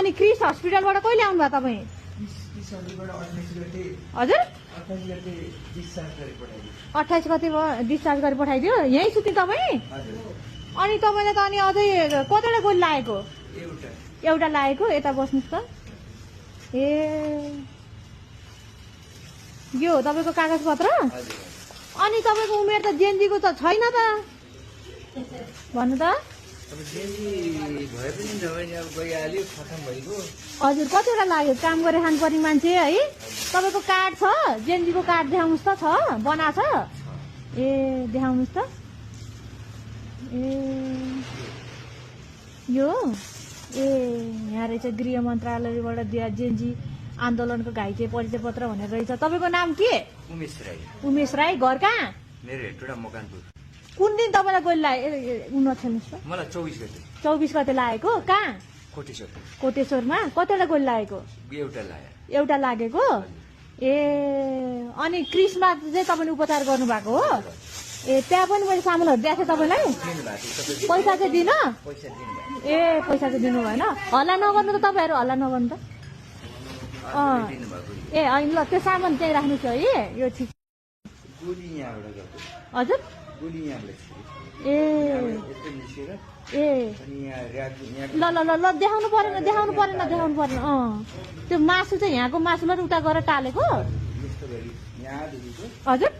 अनि क्रिस हस्पिटलबाट कहिले आउनुभयो तपाईँ? हजुर 28 गते डिस्चार्ज गरी पठाइदियो। यहीँ सुत्यो तपाईँ? अनि तपाईँलाई त अनि अझै कतिवटा गोली लागेको? एउटा लागेको। यता बस्नुहोस् त। ए यो हो तपाईँको कागजपत्र? अनि तपाईँको उमेर त जेनजीको त छैन त भन्नु त। हजुर कतिवटा लाग्यो? काम गरेर खानुपर्ने मान्छे है। तपाईँको कार्ड छ? जेनजीको कार्ड देखाउनुहोस् त। छ बना छ? ए देखाउनुहोस् त। ए यो ए यहाँ रहेछ गृह मन्त्रालयबाट दिया जेनजी आन्दोलनको घाइते परिचय पत्र भनेर रहेछ। तपाईँको नाम के? उमेश राई। उमेश राई। घर कहाँ? मेरो हेटुडा मकनपुर। कुन दिन तपाईँलाई गोली लाग्यो? मलाई 24 गते। 24 गते लागेको। कहाँ? कोटेश्वर। कोटेश्वरमा। कतिवटा गोली लागेको? एउटा लागेको। ए अनि क्रिसमा चाहिँ तपाईँले उपचार गर्नुभएको हो? ए त्यहाँ पनि मैले सामानहरू दिएको थिएँ तपाईँलाई? पैसा चाहिँ दिन? ए पैसा चाहिँ दिनु भएन। हल्ला नगर्नु त तपाईँहरू, हल्ला नगर्नु त। ए होइन ल त्यो सामान चाहिँ राख्नुहोस् है। यो ठिक। हजुर ए ए ल ल ल ल देखाउनु परेन देखाउनु परेन देखाउनु परेन। त्यो मासु चाहिँ यहाँको मासुलाई उता गरेर टालेको? हजुर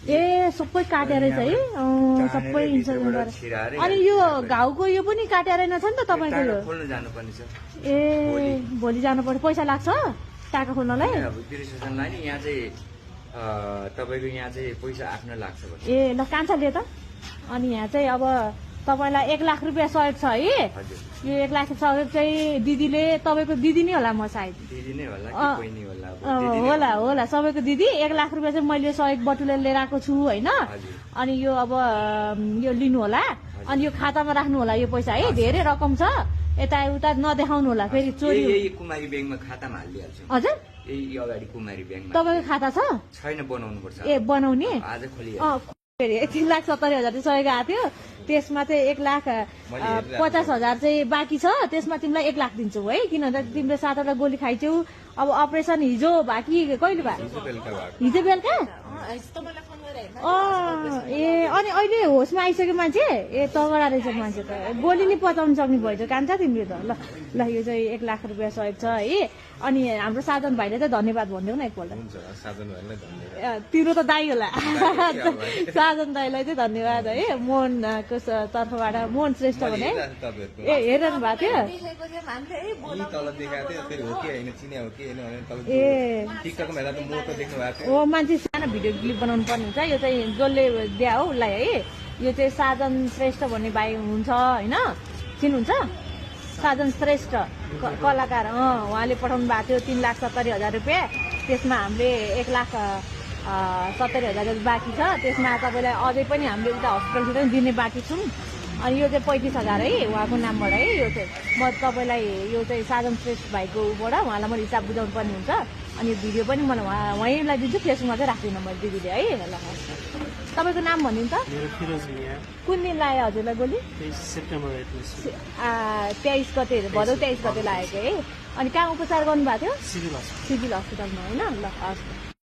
ए सबै काटेर चाहिँ है। सबै इन्सर्जन गरेर। अनि यो घाउको यो पनि काटेर रहेछ नि त तपाईँको? यो ए भोलि जानुपर्छ। पैसा लाग्छ टाका खोल्नलाई? तपाईँको यहाँ चाहिँ पैसा आफ्नो लाग्छ। ए ल कान्छा लियो त। अनि यहाँ चाहिँ अब तपाईँलाई 1 लाख रुपियाँ सहयोग छ है। यो 1 लाख सहयोग चाहिँ दिदीले, तपाईँको दिदी नै होला म सायद। होला होला सबैको दिदी। 1 लाख रुपियाँ चाहिँ मैले सहयोग बटुलेर लिएर आएको छु होइन। अनि यो अब यो लिनु होला। अनि यो खातामा राख्नु होला यो पैसा है। धेरै रकम छ। यताउता नदेखाउनु होला फेरि चोरी। कुमारी ब्याङ्कमा खातामा हालिदिइहाल्छु। हजुर यही अगाडि कुमारी ब्याङ्कमा। तपाईँको खाता छ? छैन, बनाउनु पर्छ। ए बनाउने? आज खोली फेरि 3,70,000 चाहिँ सहयोग आएको थियो। त्यसमा चाहिँ 1,50,000 चाहिँ बाँकी छ। त्यसमा तिमीलाई 1 लाख दिन्छु है। किनभने तिमीले 7वटा गोली खाइछौ। अब अपरेसन हिजो बाँकी कहिले भयो? हिजो बेलुका। ए अनि अहिले होसमा आइसक्यो मान्छे? ए तगडा रहेछ मान्छे त। गोली नि पचाउनु सक्ने भएछ कान्छ तिमीले त। ल ल यो चाहिँ 1 लाख रुपियाँ सहयोग छ है। अनि हाम्रो साधन भाइले चाहिँ धन्यवाद भनिदेऊ न एकपल्ट। तिम्रो त दाई होला। साधन दाईलाई चाहिँ धन्यवाद है। मोहनको तर्फबाट मोहन श्रेष्ठ भने ए हेरिरहनु भएको थियो। ए ओ मान्छे सानो भिडियो क्लिप बनाउनु पर्ने हुन्छ। यो चाहिँ जसले दिया हो उसलाई है। यो चाहिँ साधन श्रेष्ठ भन्ने भाइ हुनुहुन्छ होइन, चिन्नुहुन्छ? साधन श्रेष्ठ कलाकार। उहाँले पठाउनु भएको थियो 3,70,000 रुपियाँ। त्यसमा हामीले 1,70,000 बाँकी छ। त्यसमा तपाईँलाई अझै पनि हामीले उता हस्पिटलतिर दिने बाँकी छौँ। अनि यो चाहिँ 35,000 है उहाँको नामबाट है। यो चाहिँ म तपाईँलाई यो चाहिँ साधन श्रेष्ठ भाइको उबाट उहाँलाई मैले हिसाब बुझाउनु पर्ने हुन्छ। अनि भिडियो पनि मलाई उहाँलाई दिन्छु। फेसबुकमा चाहिँ राख्दिनँ मैले दिदीले है। ल तपाईँको नाम भनिदिनु त। कुन दिन लाग्यो हजुरलाई गोली? सेप्टेम्बर 23 गते भदौ 23 गते लागेको है। अनि कहाँ उपचार गर्नुभएको थियो? सिभिल हस्पिटलमा होइन। ल हस्।